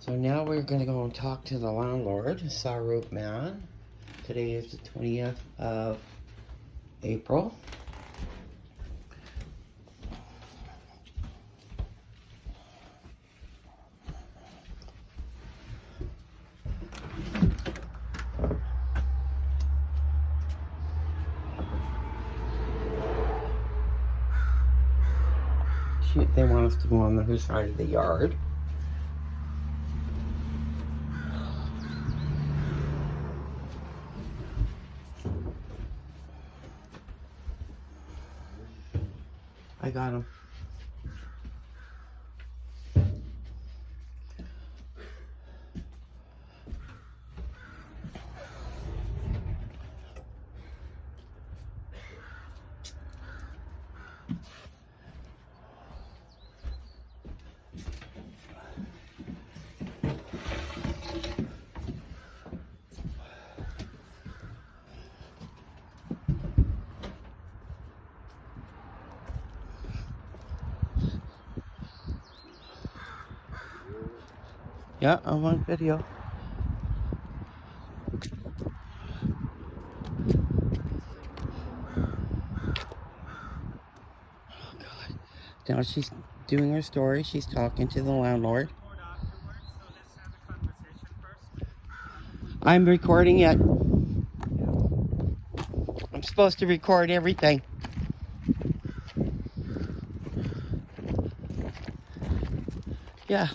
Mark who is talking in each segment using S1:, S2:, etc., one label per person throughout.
S1: So now we're going to go and talk to the landlord, Sarup Man. Today is the 20th of April. They want us to go on the other side of the yard. I got him. Yeah, I'm on video. Oh God. Now she's doing her story. She's talking to the landlord. I'm recording it. I'm supposed to record everything. Yeah.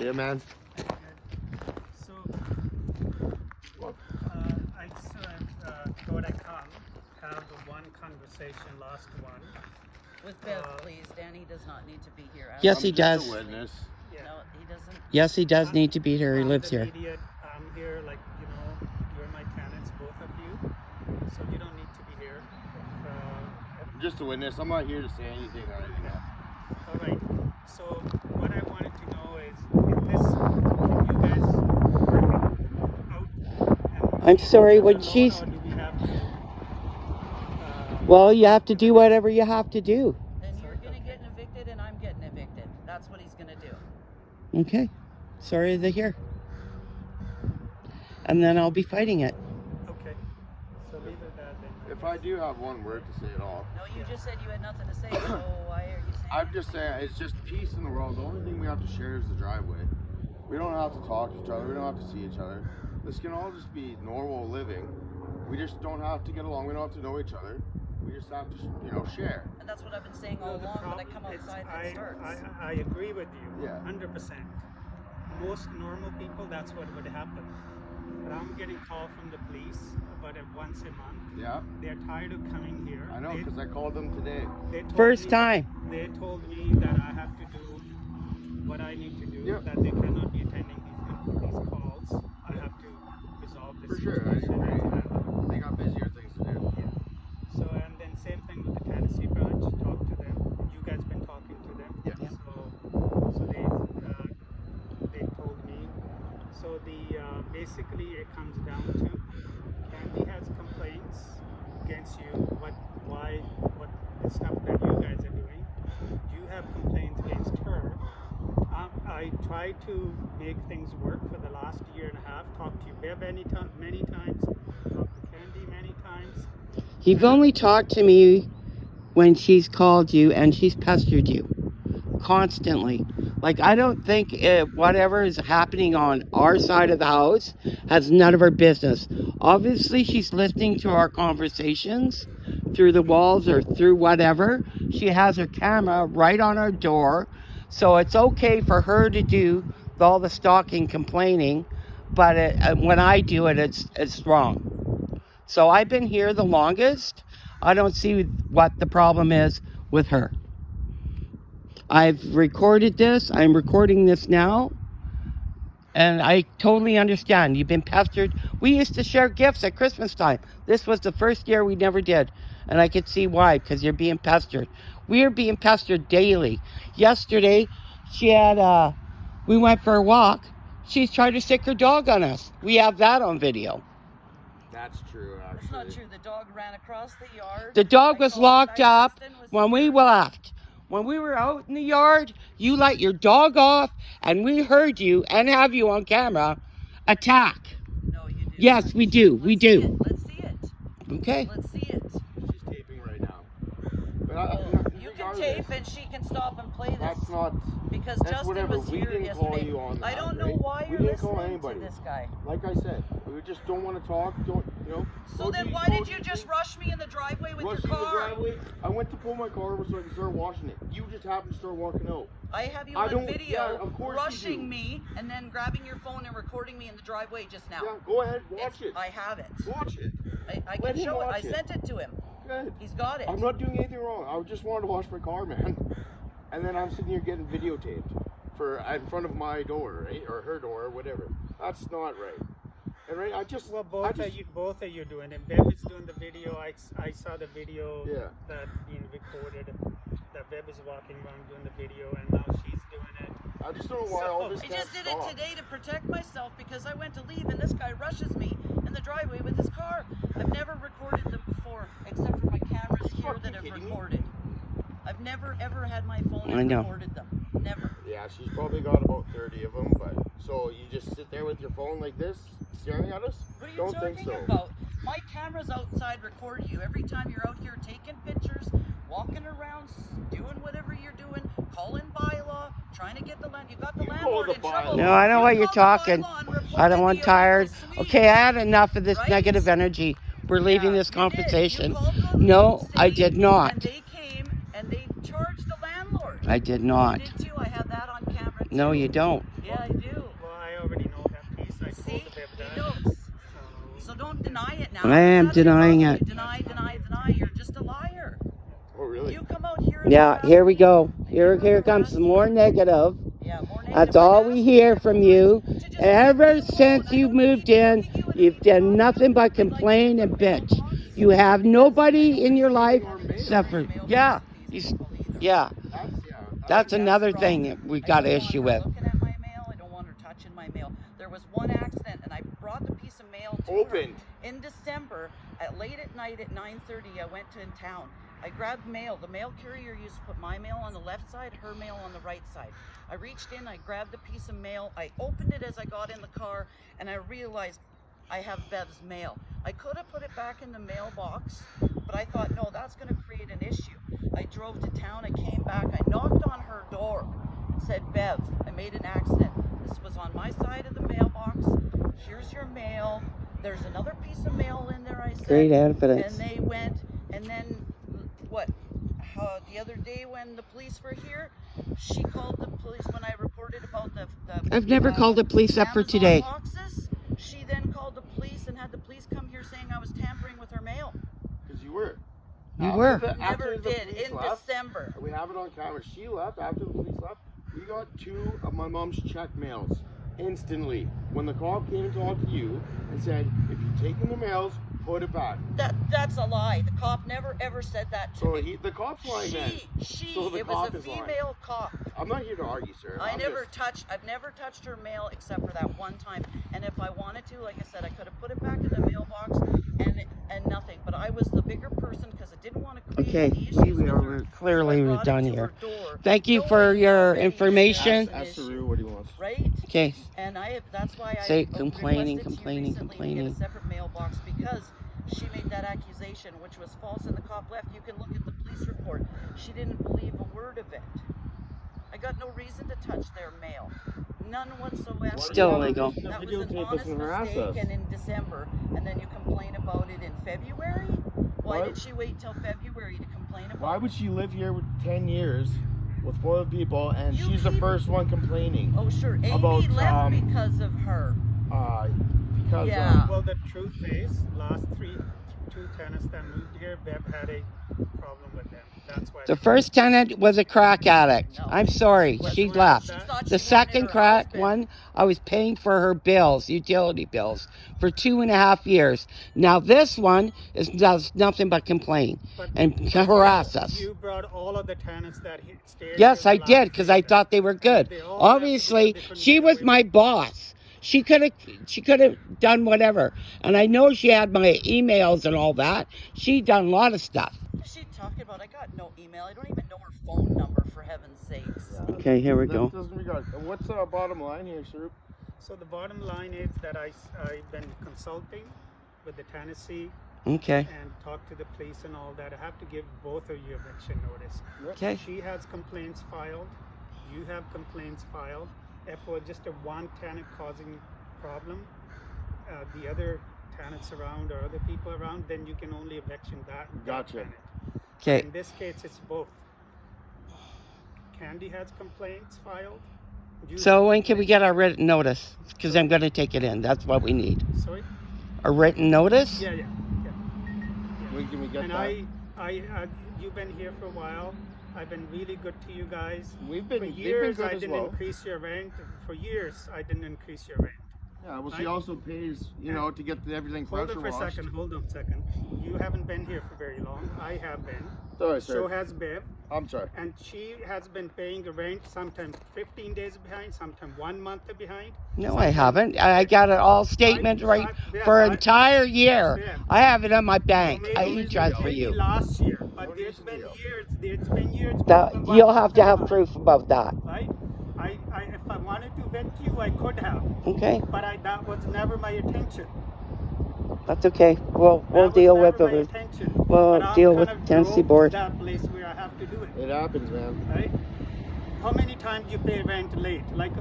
S2: Yeah, man.
S3: So, I just thought I'd come, have the one conversation, last one.
S4: With Bev, please. Danny does not need to be here.
S1: Yes, he does.
S2: I'm just a witness.
S3: Yeah.
S4: No, he doesn't.
S1: Yes, he does need to be here. He lives
S3: the
S1: here.
S3: Immediate, I'm here, like, you know, you're my tenants, both of you. So you don't need to be here.
S2: I'm just a witness. I'm not here to say anything or anything else.
S3: All right. So what I wanted to know is, if this, if you guys out and
S1: I'm sorry, when
S3: alone,
S1: she's...
S3: or do we have to,
S1: Well, you have to do whatever you have to do.
S4: Then you're going to get evicted and I'm getting evicted. That's what he's going to do.
S1: Okay. Sorry they're here. And then I'll be fighting it.
S3: okay. So leave it at that then.
S2: If I do have one word to say at all,
S4: No, you just said you had nothing to say, so why are you saying
S2: I'm just saying it's just peace in the world. The only thing we have to share is the driveway. We don't have to talk to each other. We don't have to see each other. This can all just be normal living. We just don't have to get along. We don't have to know each other. We just have to, share.
S4: And that's what I've been saying all along, but I come outside and it starts.
S3: I agree with you,
S2: Yeah.
S3: 100%. Most normal people, that's what would happen. But I'm getting call from the police about once a month.
S2: Yeah,
S3: They're tired of coming here.
S2: I know because I called them today.
S3: They told
S1: First
S3: me-
S1: time.
S3: They told me that I have to do what I need to do,
S2: Yep.
S3: that they cannot be attending these calls. I have to resolve this
S2: For sure, I
S3: situation.
S2: agree.
S3: as landlord.
S2: They got busier things to do.
S3: So, and then same thing with the Tennessee branch, talk to them. You guys been talking to them.
S2: Yeah.
S3: So they told me. So basically it comes down to Candy has complaints against you, what the stuff that you guys are doing. You have complaints against her. I tried to make things work for the last year and a half. Talked to you Bev many times. Talked to Candy many times.
S1: You've only talked to me when she's called you and she's pestered you constantly. Like, I don't think whatever is happening on our side of the house has none of her business. Obviously, she's listening to our conversations through the walls or through whatever. She has her camera right on our door. So it's okay for her to do all the stalking, complaining. But when I do it, it's wrong. So I've been here the longest. I don't see what the problem is with her. I've recorded this. I'm recording this now. And I totally understand. You've been pestered. We used to share gifts at Christmas time. This was the first year we never did. And I could see why, because you're being pestered. We're being pestered daily. Yesterday, we went for a walk. She's trying to stick her dog on us. We have that on video.
S2: That's true, actually.
S4: It's not true. The dog ran across the yard.
S1: The dog
S4: I
S1: was
S4: called
S1: locked
S4: back.
S1: up
S4: Kristen was
S1: when we
S4: here.
S1: left. When we were out in the yard, you let your dog off, and we heard you and have you on camera attack.
S4: No, you do.
S1: Yes, we do. We do.
S4: Let's see it.
S1: Okay.
S4: Let's see it.
S2: She's taping right now. But
S4: You can
S2: regardless,
S4: tape and she can stop and play this.
S2: That's not.
S4: Because
S2: That's
S4: Justin
S2: whatever.
S4: was
S2: We
S4: here
S2: didn't call
S4: yesterday.
S2: you on
S4: I
S2: that,
S4: don't know
S2: right?
S4: why
S2: We
S4: you're
S2: didn't call
S4: listening
S2: anybody.
S4: to this guy.
S2: Like I said, we just don't want to talk.
S4: So then why did you just rush me in the driveway with
S2: Rushing
S4: your
S2: the
S4: car?
S2: driveway? I went to pull my car over so I could start washing it. You just happened to start walking out.
S4: I have you
S2: I
S4: on
S2: don't-
S4: video
S2: yeah, of course you
S4: rushing
S2: do.
S4: me and then grabbing your phone and recording me in the driveway just now.
S2: Yeah, go ahead, watch it.
S4: I have it.
S2: Watch it.
S4: I
S2: Let
S4: can
S2: him
S4: show it. I
S2: watch it.
S4: sent it to him.
S2: Good.
S4: He's got it.
S2: I'm not doing anything wrong. I just wanted to wash my car, man. And then I'm sitting here getting videotaped in front of my door, right, or her door, or whatever. That's not right. And right,
S3: Well, both of you doing it. Bev is doing the video. I saw the video
S2: Yeah.
S3: that being recorded. That Bev is walking around doing the video, and now she's doing it.
S2: I just don't know why all this
S4: I
S2: can't
S4: just did
S2: stop.
S4: it today to protect myself because I went to leave and this guy rushes me in the driveway with his car. I've never recorded them before, except for my cameras here
S2: Fucking
S4: that have
S2: kidding me?
S4: recorded. I've never ever had my phone
S1: I
S4: and
S1: know.
S4: recorded them. Never.
S2: Yeah, she's probably got about 30 of them, but so you just sit there with your phone like this, staring at us?
S4: What are you
S2: Don't
S4: talking
S2: think so.
S4: about? My cameras outside record you every time you're out here taking pictures, walking around, doing whatever you're doing, calling bylaw, trying to get the land. You got the
S2: You
S4: landlord
S2: call
S4: in
S2: the
S4: trouble.
S2: bylaw.
S1: No, I know
S4: You
S1: what you're
S4: called the
S1: talking.
S4: bylaw and
S1: I
S4: reported
S1: don't want
S4: the
S1: tired.
S4: illegal
S1: Okay, I
S4: suite.
S1: had enough of this
S4: Right?
S1: negative energy. We're leaving
S4: Yeah,
S1: this
S4: you did.
S1: conversation.
S4: You called the
S1: No,
S4: city,
S1: I did not.
S4: And they came and they charged the landlord.
S1: I did not.
S4: You did too. I have that on camera too.
S1: No, you don't.
S4: Yeah, I do.
S3: Well, I already know that piece. I
S4: See?
S3: told the Bev
S4: He
S3: that.
S4: knows.
S3: So,
S4: So don't deny it now.
S1: I am
S4: That's your
S1: denying
S4: problem.
S1: it.
S4: You deny. You're just a liar.
S2: Oh, really?
S4: You come out here and
S1: Yeah,
S4: harass
S1: here we
S4: me.
S1: go. Here
S4: harass
S1: comes some
S4: me.
S1: more negative.
S4: Yeah, more negative.
S1: That's all
S4: I've
S1: we
S4: asked
S1: hear
S4: you
S1: from
S4: several
S1: you.
S4: times to just
S1: Ever
S4: leave me
S1: since
S4: alone. I
S1: you
S4: don't
S1: moved
S4: keep
S1: in,
S4: bugging you and
S1: you've
S4: keep
S1: done
S4: talking.
S1: nothing but
S4: I'd like
S1: complain
S4: to
S1: and
S4: get
S1: bitch.
S4: mailbox.
S1: You have nobody in your life
S2: Our mail.
S1: except for,
S4: Mailbox
S1: yeah,
S4: with these people either.
S1: yeah.
S2: That's
S1: That's another
S4: the
S1: thing
S4: problem.
S1: that we've
S4: I
S1: got
S4: don't
S1: an
S4: want
S1: issue
S4: her
S1: with.
S4: looking at my mail. I don't want her touching my mail. There was one accident, and I brought the piece of mail to
S2: opened.
S4: her in December. Late at night at 9:30, I went to town. I grabbed mail. The mail carrier used to put my mail on the left side, her mail on the right side. I reached in, I grabbed the piece of mail, I opened it as I got in the car, and I realized I have Bev's mail. I could have put it back in the mailbox, but I thought, no, that's going to create an issue. I drove to town, I came back, I knocked on her door, said, Bev, I made an accident. This was on my side of the mailbox. Here's your mail. There's another piece of mail in there, I said.
S1: Great evidence.
S4: And they went, and then what? The other day when the police were here, she called the police when I reported about the
S1: I've never called the police up for
S4: Amazon
S1: today.
S4: boxes. She then called the police and had the police come here saying I was tampering with her mail.
S2: Because you were.
S1: You were.
S4: Never did in
S2: left,
S4: December.
S2: we have it on camera. She left after the police left. We got 2 of my mom's check mails instantly. When the cop came and talked to you and said, if you're taking the mails, put it back.
S4: That's a lie. The cop never ever said that to
S2: So
S4: me.
S2: the cop's lying then. So the
S4: It was
S2: cop
S4: a
S2: is lying.
S4: female cop.
S2: I'm not here to argue, sir.
S4: I've never touched her mail except for that one time. And if I wanted to, like I said, I could have put it back in the mailbox and nothing. But I was the bigger person because I didn't want to create
S1: Okay,
S4: any issues with her.
S1: we're clearly
S4: So I
S1: we're
S4: brought it
S1: done
S4: to
S1: here.
S4: her door.
S1: Thank you
S4: No
S1: for
S4: one
S1: your
S4: had any
S1: information.
S2: Ask
S4: issue,
S2: Saru what he wants.
S4: right?
S1: Okay.
S4: And that's why
S1: Say
S4: I
S1: complaining,
S4: requested to you
S1: complaining,
S4: recently to
S1: complaining.
S4: get a separate mailbox because she made that accusation, which was false, and the cop left. You can look at the police report. She didn't believe a word of it. I got no reason to touch their mail. None whatsoever.
S1: Still illegal.
S4: That was an
S2: Videotape us
S4: honest
S2: and harass
S4: mistake,
S2: us.
S4: and in December, and then you complain about it in February? Why
S2: What?
S4: did she wait till February to complain about
S2: Why
S4: it?
S2: would she live here with 10 years with 4 other people and
S4: You
S2: she's the
S4: keep-
S2: first one complaining?
S4: Oh, sure. Amy
S2: About,
S4: left because of her.
S2: Because
S4: Yeah.
S3: well, the truth is, last two tenants that moved here, Bev had a problem with them. That's why.
S1: The first tenant was a crack addict.
S4: No.
S1: I'm sorry,
S3: That's
S1: she
S3: why
S1: left.
S3: she
S4: She thought
S1: The
S4: she wanted
S1: second
S4: her
S1: crack
S4: husband.
S1: one, I was paying for her bills, utility bills, for 2.5 years. Now this one does nothing but complain
S3: But
S1: and harass us.
S3: You brought all of the tenants that stayed.
S1: Yes,
S3: here
S1: I
S3: the
S1: did
S3: last
S1: because
S3: three
S1: I
S3: years.
S1: thought they were good.
S3: They all left
S1: Obviously,
S3: because they couldn't
S1: she
S3: get
S1: was
S3: away
S1: my boss. She could have done whatever. And I know she had my emails and all that. She done a lot of stuff.
S4: What is she talking about? I got no email. I don't even know her phone number, for heaven's sakes.
S1: Okay, here we go.
S2: That doesn't regard. What's bottom line here, sir?
S3: So the bottom line is that I've been consulting with the Tennessee
S1: Okay.
S3: and talked to the police and all that. I have to give both of you eviction notice.
S1: Okay.
S3: She has complaints filed. You have complaints filed. If it was just a one tenant causing problem, the other tenants around or other people around, then you can only eviction that
S2: Gotcha.
S3: tenant.
S1: Okay.
S3: In this case, it's both. Candy has complaints filed. You
S1: So
S3: have
S1: when can we
S3: complaints-
S1: get our written notice? Because I'm going to take it in. That's what we need.
S3: Sorry?
S1: A written notice?
S3: Yeah.
S2: When can we get
S3: And
S2: that?
S3: you've been here for a while. I've been really good to you guys.
S2: We've been,
S3: For
S2: they've been
S3: years,
S2: good
S3: I
S2: as
S3: didn't
S2: well.
S3: increase your rent. For years, I didn't increase your rent.
S2: Yeah, well, she
S3: I-
S2: also pays, you know, to get everything
S3: Hold
S2: pressure
S3: on for a
S2: washed.
S3: second. Hold on a second. You haven't been here for very long. I have been.
S2: Sorry,
S3: So
S2: sir.
S3: has Bev.
S2: I'm sorry.
S3: And she has been paying the rent sometimes 15 days behind, sometimes 1 month behind.
S1: No, I haven't. I got it all statement right for an entire year. I have it on my bank. I e-transfer
S3: Maybe
S1: you.
S3: last year, but
S2: No
S3: there's
S2: reason
S3: been
S2: to yell.
S3: years. There's been years.
S1: That,
S3: people
S1: you'll
S3: want
S1: have to have
S3: come
S1: proof about that.
S3: Right? If I wanted to evict you, I could have.
S1: Okay,
S3: But that was never my intention.
S1: that's okay. We'll
S3: That was
S1: deal
S3: never
S1: with
S3: my
S1: it.
S3: intention.
S1: We'll
S3: But I'm
S1: deal
S3: kind
S1: with
S3: of
S1: Tennessee
S3: drove
S1: board.
S3: to that place where I have to do it.
S2: It happens, man.
S3: Right? How many times you pay rent late? Like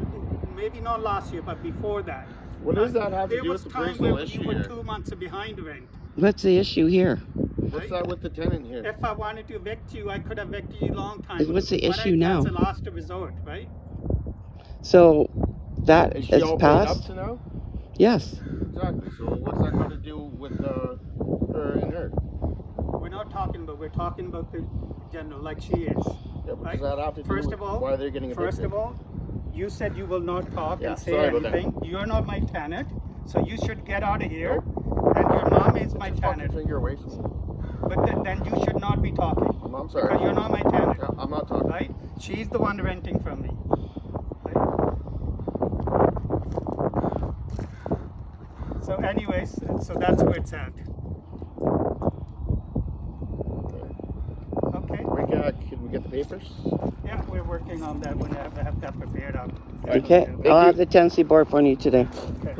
S3: maybe not last year, but before that.
S2: What does that have to
S3: There
S2: do
S3: was
S2: with the
S3: time
S2: personal
S3: where
S2: issue
S3: you were
S2: here?
S3: 2 months behind rent.
S1: What's the issue here?
S2: What's that with the tenant here?
S3: If I wanted to evict you, I could have evicted you a long time ago.
S1: What's the
S3: But
S1: issue now?
S3: That's a last resort, right?
S1: So that
S2: Is she
S1: is
S2: all paid up
S1: passed?
S2: to now?
S1: Yes.
S2: Exactly. So what's that got to do with her and her?
S3: We're talking about the general, like she is.
S2: Yeah, but
S3: Right?
S2: does that have to do
S3: First
S2: with
S3: of all,
S2: why they're getting evicted?
S3: First of all, you said you will not talk
S2: Yeah,
S3: and say
S2: sorry about that.
S3: anything. You're not my tenant, so you should get out of here. And your mom is my
S2: Just fucking
S3: tenant,
S2: finger away from me.
S3: but then you should not be talking
S2: I'm
S3: because
S2: sorry.
S3: you're not my tenant,
S2: Yeah, I'm not talking.
S3: right? She's the one renting from me. Right? So, anyways, so that's where it's at. Okay.
S2: Can we get the papers?
S3: Yeah, we're working on that. When I have that prepared out.
S1: Okay. I'll have the Tennessee board for you today.
S3: Okay.